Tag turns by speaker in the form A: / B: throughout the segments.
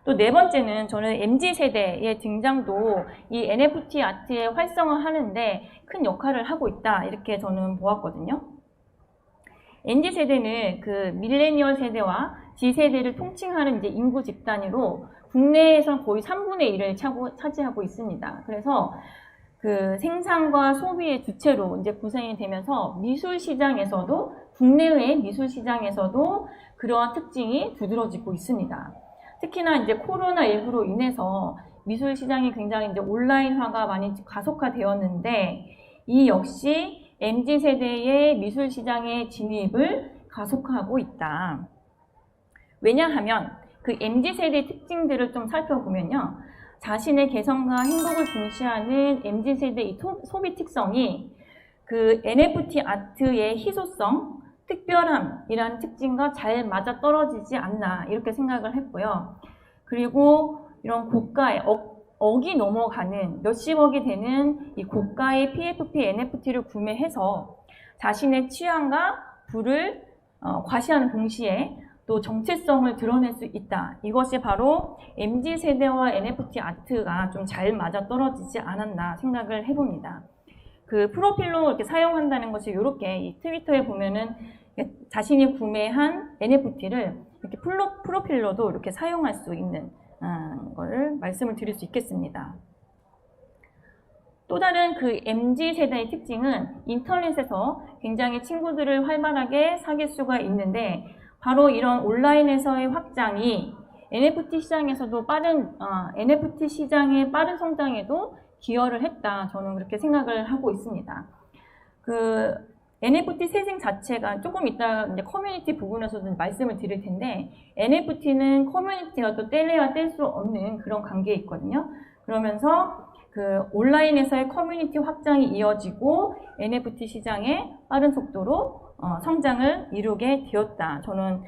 A: 또 네 번째는 저는 MZ세대의 등장도 이 NFT 아트의 활성화하는데 큰 역할을 하고 있다, 이렇게 저는 보았거든요. MZ세대는 그 밀레니얼 세대와 G세대를 통칭하는 이제 인구 집단으로 국내에선 거의 3분의 1을 차지하고 있습니다. 그래서 그 생산과 소비의 주체로 이제 구성이 되면서 미술 시장에서도, 국내외 미술 시장에서도 그러한 특징이 두드러지고 있습니다. 특히나 이제 코로나19로 인해서 미술 시장이 굉장히 이제 온라인화가 많이 가속화되었는데, 이 역시 MZ세대의 미술 시장의 진입을 가속화하고 있다. 왜냐하면 그 MZ세대의 특징들을 좀 살펴보면요, 자신의 개성과 행복을 중시하는 MZ세대의 소비 특성이 그 NFT 아트의 희소성, 특별함이라는 특징과 잘 맞아떨어지지 않나, 이렇게 생각을 했고요. 그리고 이런 고가의 억이 넘어가는, 몇십억이 되는 이 고가의 PFP NFT를 구매해서 자신의 취향과 부를 과시하는 동시에 또 정체성을 드러낼 수 있다. 이것이 바로 MZ세대와 NFT 아트가 좀 잘 맞아떨어지지 않았나 생각을 해봅니다. 그 프로필로 이렇게 사용한다는 것이 이렇게 이 트위터에 보면은 자신이 구매한 NFT를 이렇게 프로필로도 이렇게 사용할 수 있는 거를 말씀을 드릴 수 있겠습니다. 또 다른 그 MZ세대의 특징은 인터넷에서 굉장히 친구들을 활발하게 사귈 수가 있는데, 바로 이런 온라인에서의 확장이 NFT 시장에서도 NFT 시장의 빠른 성장에도 기여를 했다, 저는 그렇게 생각을 하고 있습니다. 그 NFT 세상 자체가 조금 이따 이제 커뮤니티 부분에서도 말씀을 드릴 텐데, NFT는 커뮤니티가 또 뗄래야 뗄 수 없는 그런 관계에 있거든요. 그러면서 그 온라인에서의 커뮤니티 확장이 이어지고 NFT 시장의 빠른 속도로 성장을 이루게 되었다, 저는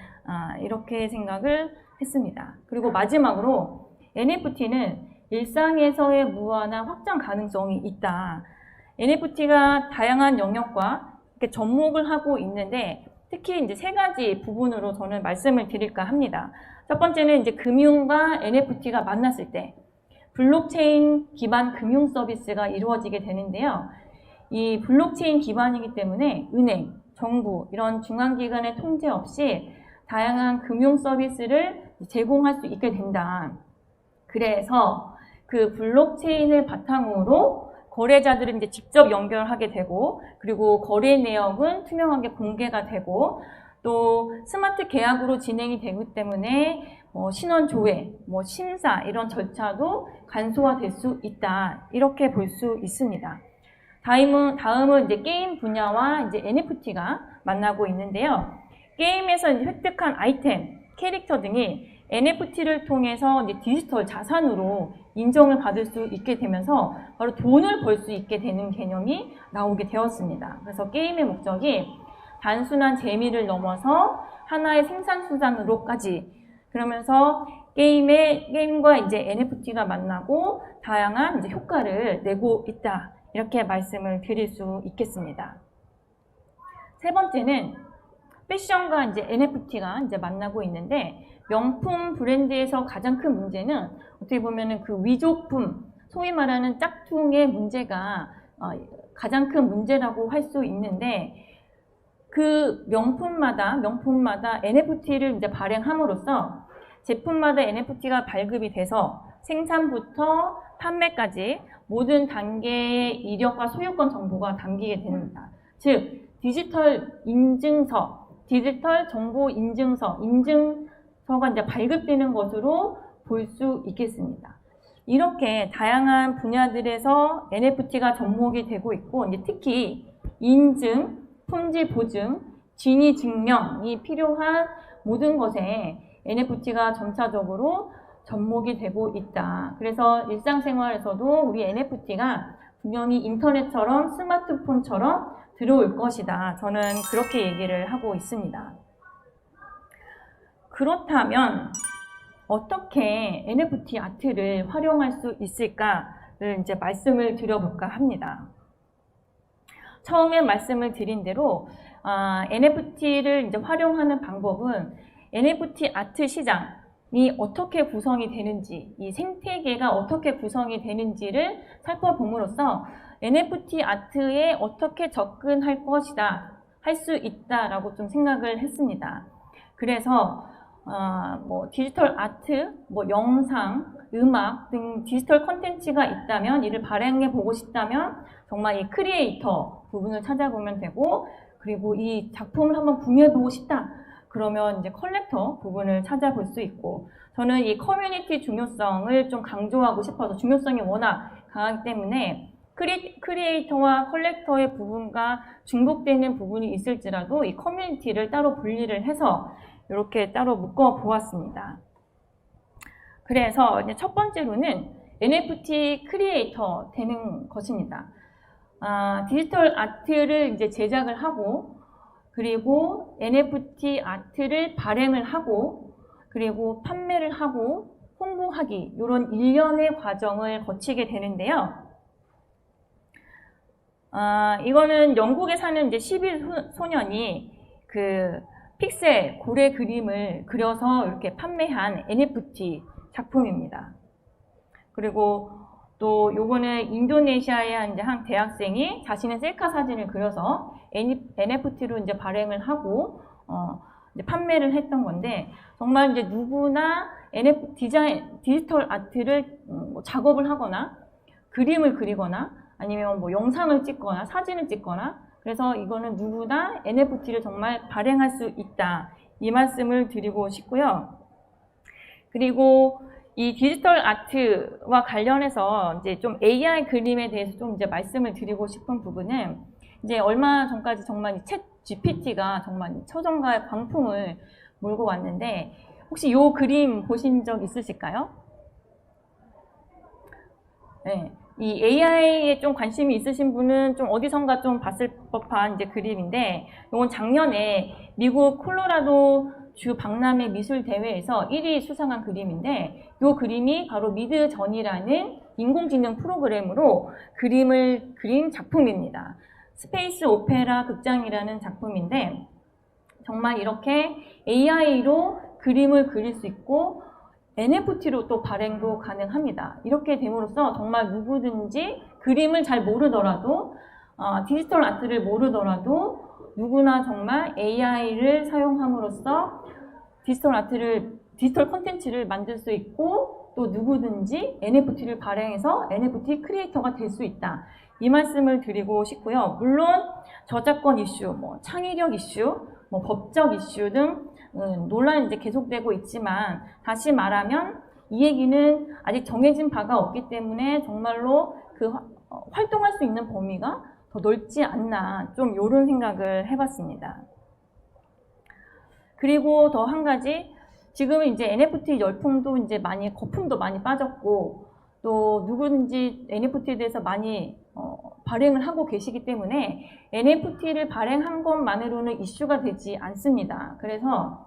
A: 이렇게 생각을 했습니다. 그리고 마지막으로 NFT는 일상에서의 무한한 확장 가능성이 있다. NFT가 다양한 영역과 이렇게 접목을 하고 있는데, 특히 이제 세 가지 부분으로 저는 말씀을 드릴까 합니다. 첫 번째는 이제 금융과 NFT가 만났을 때 블록체인 기반 금융 서비스가 이루어지게 되는데요. 이 블록체인 기반이기 때문에 은행, 정부, 이런 중앙기관의 통제 없이 다양한 금융 서비스를 제공할 수 있게 된다. 그래서 그 블록체인을 바탕으로 거래자들은 이제 직접 연결하게 되고, 그리고 거래 내역은 투명하게 공개가 되고, 또 스마트 계약으로 진행이 되기 때문에 신원 조회, 심사, 이런 절차도 간소화될 수 있다, 이렇게 볼 수 있습니다. 다음은 이제 게임 분야와 이제 NFT가 만나고 있는데요. 게임에서 이제 획득한 아이템, 캐릭터 등이 NFT를 통해서 이제 디지털 자산으로 인정을 받을 수 있게 되면서 바로 돈을 벌 수 있게 되는 개념이 나오게 되었습니다. 그래서 게임의 목적이 단순한 재미를 넘어서 하나의 생산수단으로까지, 그러면서 게임과 이제 NFT가 만나고 다양한 이제 효과를 내고 있다, 이렇게 말씀을 드릴 수 있겠습니다. 세 번째는 패션과 이제 NFT가 이제 만나고 있는데, 명품 브랜드에서 가장 큰 문제는 어떻게 보면은 그 위조품, 소위 말하는 짝퉁의 문제가 가장 큰 문제라고 할 수 있는데, 그 명품마다 NFT를 이제 발행함으로써 제품마다 NFT가 발급이 돼서 생산부터 판매까지 모든 단계의 이력과 소유권 정보가 담기게 됩니다. 즉, 디지털 인증서, 디지털 정보 인증서가 이제 발급되는 것으로 볼 수 있겠습니다. 이렇게 다양한 분야들에서 NFT가 접목이 되고 있고, 이제 특히 인증, 품질 보증, 진위 증명이 필요한 모든 것에 NFT가 점차적으로 접목이 되고 있다. 그래서 일상생활에서도 우리 NFT가 분명히 인터넷처럼 스마트폰처럼 들어올 것이다, 저는 그렇게 얘기를 하고 있습니다. 그렇다면 어떻게 NFT 아트를 활용할 수 있을까를 이제 말씀을 드려볼까 합니다. 처음에 말씀을 드린 대로 NFT를 이제 활용하는 방법은 NFT 아트 시장이 어떻게 구성이 되는지, 이 생태계가 어떻게 구성이 되는지를 살펴봄으로써 NFT 아트에 어떻게 접근할 것이다, 할 수 있다라고 좀 생각을 했습니다. 그래서 뭐 디지털 아트, 뭐 영상, 음악 등 디지털 콘텐츠가 있다면, 이를 발행해 보고 싶다면 정말 이 크리에이터 부분을 찾아보면 되고, 그리고 이 작품을 한번 구매해 보고 싶다, 그러면 이제 컬렉터 부분을 찾아볼 수 있고, 저는 이 커뮤니티 중요성을 좀 강조하고 싶어서, 중요성이 워낙 강하기 때문에 크리에이터와 컬렉터의 부분과 중복되는 부분이 있을지라도 이 커뮤니티를 따로 분리를 해서 이렇게 따로 묶어 보았습니다. 그래서 이제 첫 번째로는 NFT 크리에이터 되는 것입니다. 디지털 아트를 이제 제작을 하고, 그리고 NFT 아트를 발행을 하고, 그리고 판매를 하고, 홍보하기, 이런 일련의 과정을 거치게 되는데요. 이거는 영국에 사는 이제 11소년이 그 픽셀 고래 그림을 그려서 이렇게 판매한 NFT 작품입니다. 그리고 또 요거는 인도네시아의 이제 한 대학생이 자신의 셀카 사진을 그려서 NFT로 이제 발행을 하고 이제 판매를 했던 건데, 정말 이제 누구나 디지털 아트를 작업을 하거나 그림을 그리거나 아니면 뭐 영상을 찍거나 사진을 찍거나, 그래서 이거는 누구나 NFT를 정말 발행할 수 있다, 이 말씀을 드리고 싶고요. 그리고 이 디지털 아트와 관련해서 이제 좀 AI 그림에 대해서 좀 이제 말씀을 드리고 싶은 부분은, 이제 얼마 전까지 정말 챗 GPT가 정말 처정가의 광풍을 몰고 왔는데, 혹시 이 그림 보신 적 있으실까요? 네. 이 AI에 좀 관심이 있으신 분은 좀 어디선가 좀 봤을 법한 이제 그림인데, 이건 작년에 미국 콜로라도 주 박람회 미술 대회에서 1위 수상한 그림인데, 이 그림이 바로 미드전이라는 인공지능 프로그램으로 그림을 그린 작품입니다. 스페이스 오페라 극장이라는 작품인데, 정말 이렇게 AI로 그림을 그릴 수 있고 NFT로 또 발행도 가능합니다. 이렇게 됨으로써 정말 누구든지 그림을 잘 모르더라도, 디지털 아트를 모르더라도 누구나 정말 AI를 사용함으로써 디지털 콘텐츠를 만들 수 있고, 또 누구든지 NFT를 발행해서 NFT 크리에이터가 될 수 있다, 이 말씀을 드리고 싶고요. 물론 저작권 이슈, 뭐 창의력 이슈, 뭐 법적 이슈 등 논란이 이제 계속되고 있지만, 다시 말하면 이 얘기는 아직 정해진 바가 없기 때문에 정말로 그 활동할 수 있는 범위가 더 넓지 않나, 좀 이런 생각을 해봤습니다. 그리고 더 한 가지, 지금은 이제 NFT 열풍도 이제 거품도 많이 빠졌고, 또 누구든지 NFT에 대해서 많이 발행을 하고 계시기 때문에 NFT를 발행한 것만으로는 이슈가 되지 않습니다. 그래서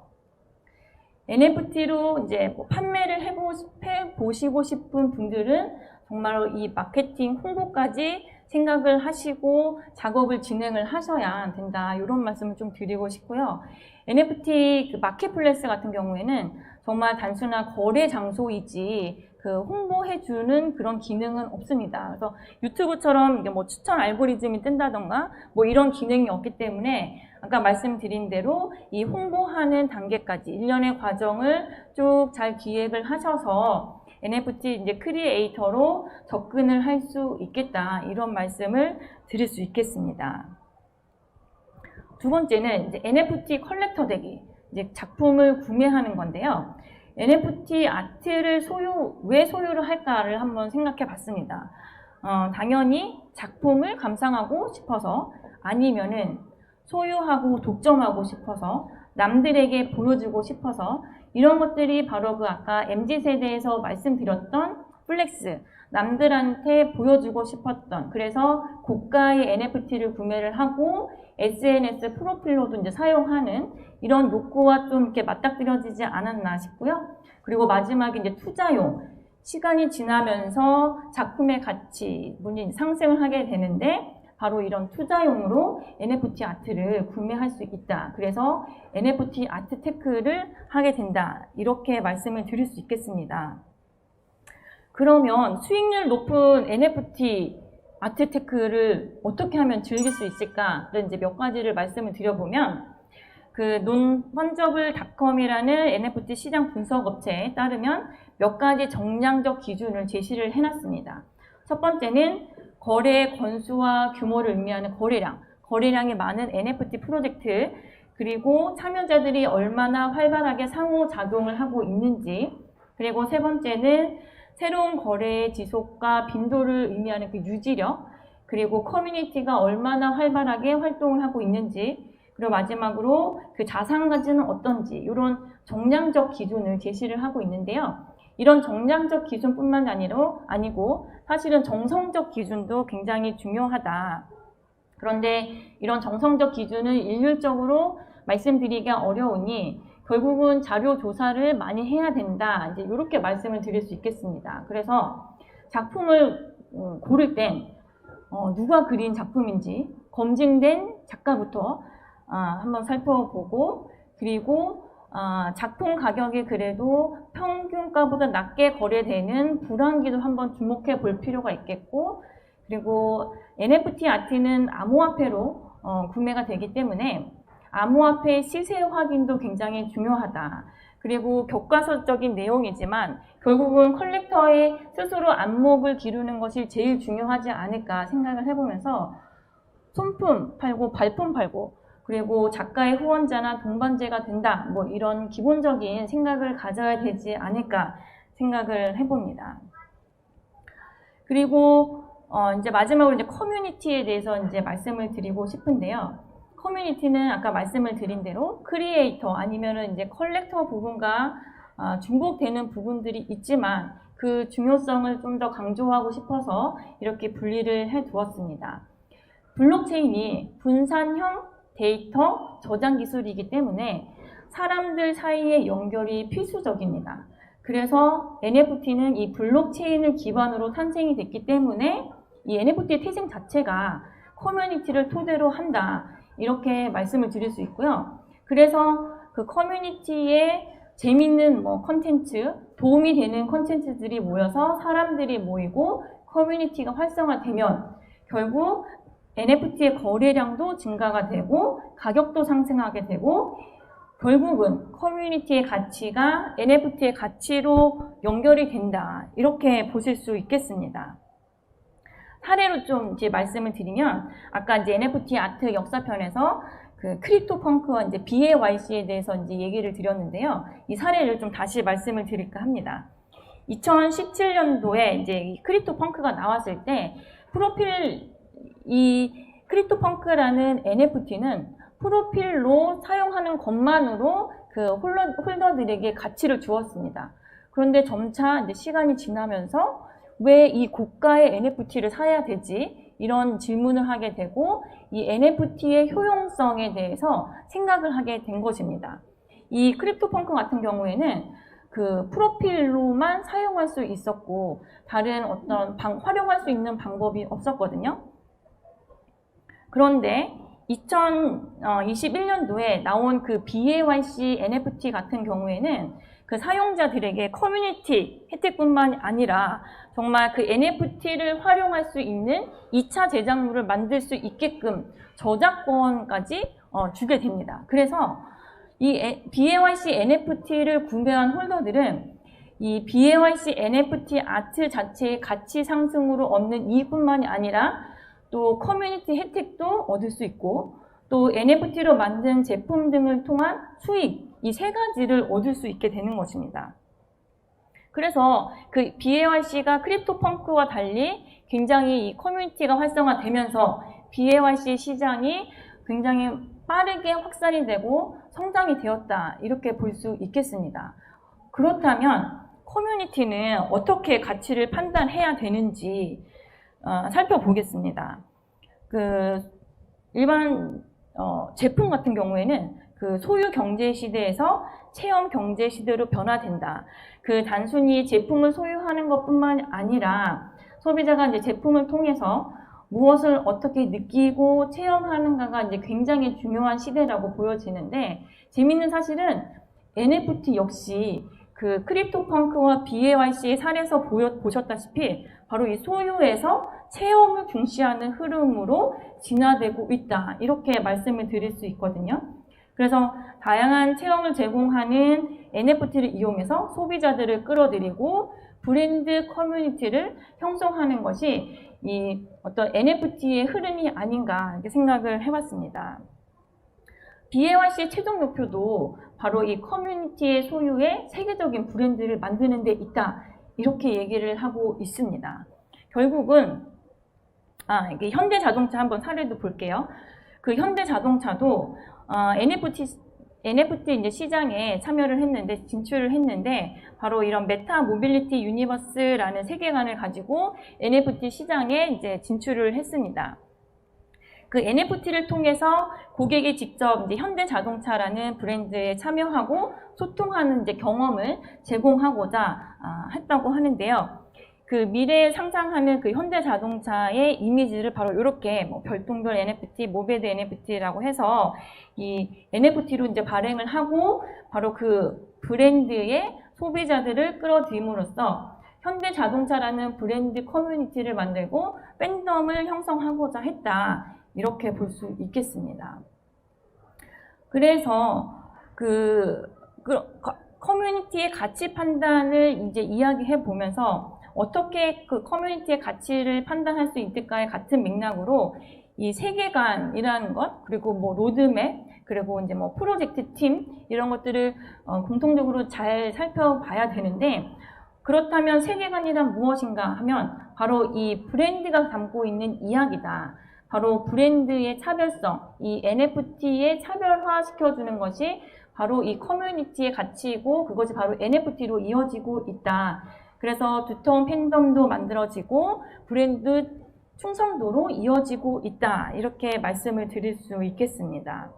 A: NFT로 이제 판매를 해보시고 싶은 분들은 정말로 이 마케팅 홍보까지 생각을 하시고 작업을 진행을 하셔야 된다, 이런 말씀을 좀 드리고 싶고요. NFT 그 마켓플레이스 같은 경우에는 정말 단순한 거래 장소이지 그 홍보해주는 그런 기능은 없습니다. 그래서 유튜브처럼 뭐 추천 알고리즘이 뜬다던가 뭐 이런 기능이 없기 때문에, 아까 말씀드린 대로 이 홍보하는 단계까지 일련의 과정을 쭉 잘 기획을 하셔서 NFT 이제 크리에이터로 접근을 할 수 있겠다, 이런 말씀을 드릴 수 있겠습니다. 두 번째는 이제 NFT 컬렉터 되기, 이제 작품을 구매하는 건데요. NFT 아트를 왜 소유를 할까를 한번 생각해 봤습니다. 당연히 작품을 감상하고 싶어서, 아니면은 소유하고 독점하고 싶어서, 남들에게 보여주고 싶어서, 이런 것들이 바로 그 아까 MZ세대에서 말씀드렸던 플렉스, 남들한테 보여주고 싶었던, 그래서 고가의 NFT를 구매를 하고 SNS 프로필로도 이제 사용하는 이런 욕구와 좀 이렇게 맞닥뜨려지지 않았나 싶고요. 그리고 마지막에 이제 투자용, 시간이 지나면서 작품의 가치, 물론 상승을 하게 되는데 바로 이런 투자용으로 NFT 아트를 구매할 수 있다. 그래서 NFT 아트 테크를 하게 된다. 이렇게 말씀을 드릴 수 있겠습니다. 그러면 수익률 높은 NFT 아트 테크를 어떻게 하면 즐길 수 있을까를 이제 몇 가지를 말씀을 드려보면, 그 논펀저블닷컴이라는 NFT 시장 분석 업체에 따르면 몇 가지 정량적 기준을 제시를 해놨습니다. 첫 번째는 거래 건수와 규모를 의미하는 거래량이 많은 NFT 프로젝트, 그리고 참여자들이 얼마나 활발하게 상호작용을 하고 있는지, 그리고 세 번째는 새로운 거래의 지속과 빈도를 의미하는 그 유지력, 그리고 커뮤니티가 얼마나 활발하게 활동을 하고 있는지, 그리고 마지막으로 그 자산 가치는 어떤지, 이런 정량적 기준을 제시를 하고 있는데요. 이런 정량적 기준뿐만 아니고 사실은 정성적 기준도 굉장히 중요하다. 그런데 이런 정성적 기준을 일률적으로 말씀드리기가 어려우니 결국은 자료 조사를 많이 해야 된다. 이제 이렇게 말씀을 드릴 수 있겠습니다. 그래서 작품을 고를 땐 누가 그린 작품인지 검증된 작가부터 한번 살펴보고, 그리고 작품 가격이 그래도 평균가보다 낮게 거래되는 불황기도 한번 주목해 볼 필요가 있겠고, 그리고 NFT 아트는 암호화폐로 구매가 되기 때문에 암호화폐 시세 확인도 굉장히 중요하다. 그리고 교과서적인 내용이지만 결국은 컬렉터의 스스로 안목을 기르는 것이 제일 중요하지 않을까 생각을 해보면서 손품 팔고 발품 팔고, 그리고 작가의 후원자나 동반자가 된다, 뭐 이런 기본적인 생각을 가져야 되지 않을까 생각을 해봅니다. 그리고 이제 마지막으로 이제 커뮤니티에 대해서 이제 말씀을 드리고 싶은데요. 커뮤니티는 아까 말씀을 드린 대로 크리에이터 아니면은 이제 컬렉터 부분과 중복되는 부분들이 있지만 그 중요성을 좀 더 강조하고 싶어서 이렇게 분리를 해 두었습니다. 블록체인이 분산형 데이터 저장 기술이기 때문에 사람들 사이의 연결이 필수적입니다. 그래서 NFT는 이 블록체인을 기반으로 탄생이 됐기 때문에 이 NFT의 태생 자체가 커뮤니티를 토대로 한다. 이렇게 말씀을 드릴 수 있고요. 그래서 그 커뮤니티에 재밌는 컨텐츠, 도움이 되는 컨텐츠들이 모여서 사람들이 모이고 커뮤니티가 활성화되면 결국 NFT의 거래량도 증가가 되고 가격도 상승하게 되고 결국은 커뮤니티의 가치가 NFT의 가치로 연결이 된다. 이렇게 보실 수 있겠습니다. 사례로 좀 이제 말씀을 드리면 아까 이제 NFT 아트 역사편에서 그 크립토 펑크와 이제 BAYC에 대해서 이제 얘기를 드렸는데요. 이 사례를 좀 다시 말씀을 드릴까 합니다. 2017년도에 이제 이 크립토 펑크가 나왔을 때 이 크립토 펑크라는 NFT는 프로필로 사용하는 것만으로 그 홀더들에게 가치를 주었습니다. 그런데 점차 이제 시간이 지나면서 왜 이 고가의 NFT를 사야 되지? 이런 질문을 하게 되고 이 NFT의 효용성에 대해서 생각을 하게 된 것입니다. 이 크립토 펑크 같은 경우에는 그 프로필로만 사용할 수 있었고 다른 어떤 활용할 수 있는 방법이 없었거든요. 그런데 2021년도에 나온 그 BAYC NFT 같은 경우에는 그 사용자들에게 커뮤니티 혜택뿐만 아니라 정말 그 NFT를 활용할 수 있는 2차 제작물을 만들 수 있게끔 저작권까지 주게 됩니다. 그래서 이 BAYC NFT를 구매한 홀더들은 이 BAYC NFT 아트 자체의 가치 상승으로 얻는 이익뿐만이 아니라 또 커뮤니티 혜택도 얻을 수 있고 또 NFT로 만든 제품 등을 통한 수익, 이 세 가지를 얻을 수 있게 되는 것입니다. 그래서 그 BAYC가 크립토 펑크와 달리 굉장히 이 커뮤니티가 활성화되면서 BAYC 시장이 굉장히 빠르게 확산이 되고 성장이 되었다. 이렇게 볼 수 있겠습니다. 그렇다면 커뮤니티는 어떻게 가치를 판단해야 되는지 살펴보겠습니다. 그 일반 제품 같은 경우에는 그 소유 경제 시대에서 체험 경제 시대로 변화된다. 그 단순히 제품을 소유하는 것뿐만 아니라 소비자가 이제 제품을 통해서 무엇을 어떻게 느끼고 체험하는가가 이제 굉장히 중요한 시대라고 보여지는데, 재밌는 사실은 NFT 역시 그 크립토펑크와 BAYC의 사례에서 보셨다시피 바로 이 소유에서 체험을 중시하는 흐름으로 진화되고 있다, 이렇게 말씀을 드릴 수 있거든요. 그래서 다양한 체험을 제공하는 NFT를 이용해서 소비자들을 끌어들이고 브랜드 커뮤니티를 형성하는 것이 이 어떤 NFT의 흐름이 아닌가 이렇게 생각을 해봤습니다. BAYC의 최종 목표도 바로 이 커뮤니티의 소유의 세계적인 브랜드를 만드는 데 있다, 이렇게 얘기를 하고 있습니다. 결국은 이게 현대자동차 한번 사례도 볼게요. 그 현대자동차도 NFT 이제 시장에 참여를 했는데, 진출을 했는데, 바로 이런 메타 모빌리티 유니버스라는 세계관을 가지고 NFT 시장에 이제 진출을 했습니다. 그 NFT를 통해서 고객이 직접 이제 현대자동차라는 브랜드에 참여하고 소통하는 이제 경험을 제공하고자 했다고 하는데요. 그 미래에 상상하는 그 현대자동차의 이미지를 바로 이렇게 뭐 별똥별 NFT, 모베드 NFT라고 해서 이 NFT로 이제 발행을 하고 바로 그 브랜드의 소비자들을 끌어들임으로써 현대자동차라는 브랜드 커뮤니티를 만들고 팬덤을 형성하고자 했다, 이렇게 볼 수 있겠습니다. 그래서 그 커뮤니티의 가치 판단을 이제 이야기해 보면서 어떻게 그 커뮤니티의 가치를 판단할 수 있을까의 같은 맥락으로 이 세계관이라는 것, 그리고 뭐 로드맵, 그리고 이제 뭐 프로젝트 팀, 이런 것들을 공통적으로 잘 살펴봐야 되는데, 그렇다면 세계관이란 무엇인가 하면 바로 이 브랜드가 담고 있는 이야기다. 바로 브랜드의 차별성, 이 NFT에 차별화시켜주는 것이 바로 이 커뮤니티의 가치이고, 그것이 바로 NFT로 이어지고 있다. 그래서 두터운 팬덤도 만들어지고 브랜드 충성도로 이어지고 있다, 이렇게 말씀을 드릴 수 있겠습니다.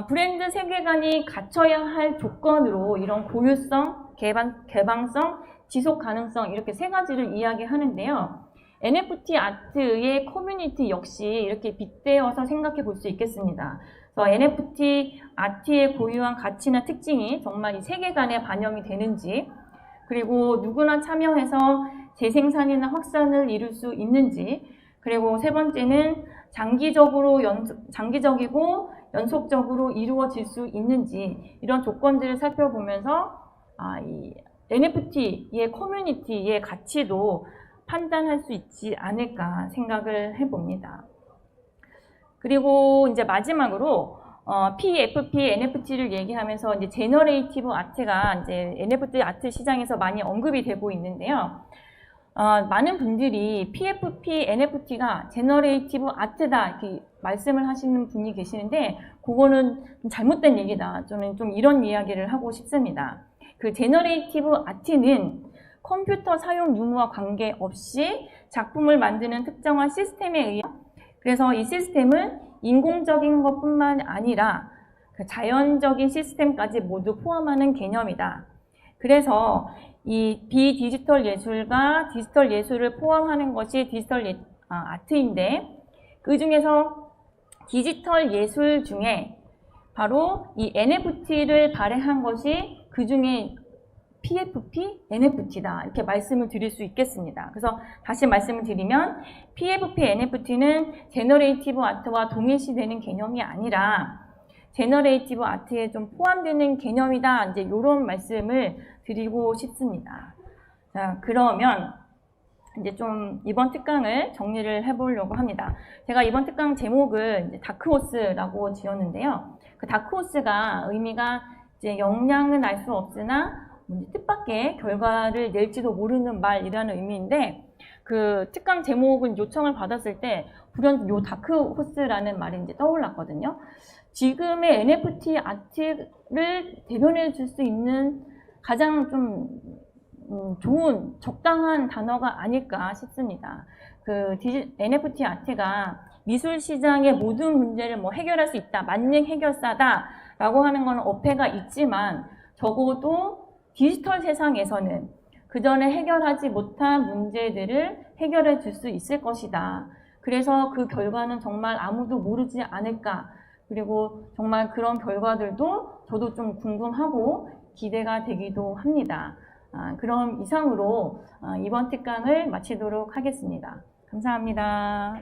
A: 브랜드 세계관이 갖춰야 할 조건으로 이런 고유성, 개방성, 지속 가능성, 이렇게 세 가지를 이야기하는데요. NFT 아트의 커뮤니티 역시 이렇게 빗대어서 생각해 볼 수 있겠습니다. 그래서 NFT 아트의 고유한 가치나 특징이 정말 이 세계관에 반영이 되는지, 그리고 누구나 참여해서 재생산이나 확산을 이룰 수 있는지, 그리고 세 번째는 장기적이고 연속적으로 이루어질 수 있는지, 이런 조건들을 살펴보면서 이 NFT의 커뮤니티의 가치도 판단할 수 있지 않을까 생각을 해봅니다. 그리고 이제 마지막으로 PFP, NFT를 얘기하면서 이제 제너레이티브 아트가 이제 NFT 아트 시장에서 많이 언급이 되고 있는데요. 많은 분들이 PFP, NFT가 제너레이티브 아트다 이렇게 말씀을 하시는 분이 계시는데, 그거는 좀 잘못된 얘기다. 저는 좀 이런 이야기를 하고 싶습니다. 그 제너레이티브 아트는 컴퓨터 사용 유무와 관계없이 작품을 만드는 특정한 시스템에 의해, 그래서 이 시스템은 인공적인 것뿐만 아니라 그 자연적인 시스템까지 모두 포함하는 개념이다. 그래서 이 비디지털 예술과 디지털 예술을 포함하는 것이 디지털 아트인데, 그 중에서 디지털 예술 중에 바로 이 NFT를 발행한 것이 그 중에 PFP, NFT다, 이렇게 말씀을 드릴 수 있겠습니다. 그래서 다시 말씀을 드리면 PFP, NFT는 제너레이티브 아트와 동일시되는 개념이 아니라 제너레이티브 아트에 좀 포함되는 개념이다, 이제 이런 말씀을 드리고 싶습니다. 자, 그러면 이제 좀 이번 특강을 정리를 해보려고 합니다. 제가 이번 특강 제목을 이제 다크호스라고 지었는데요. 그 다크호스가 의미가 이제 역량은 알 수 없으나 뜻밖의 결과를 낼지도 모르는 말이라는 의미인데, 그 특강 제목은 요청을 받았을 때 불현듯 요 다크호스라는 말이 이제 떠올랐거든요. 지금의 NFT 아트를 대변해 줄 수 있는 가장 좀 좋은 적당한 단어가 아닐까 싶습니다. 그 NFT 아트가 미술 시장의 모든 문제를 뭐 해결할 수 있다, 만능 해결사다라고 하는 건 어폐가 있지만, 적어도 디지털 세상에서는 그전에 해결하지 못한 문제들을 해결해 줄 수 있을 것이다. 그래서 그 결과는 정말 아무도 모르지 않을까. 그리고 정말 그런 결과들도 저도 좀 궁금하고 기대가 되기도 합니다. 그럼 이상으로 이번 특강을 마치도록 하겠습니다. 감사합니다.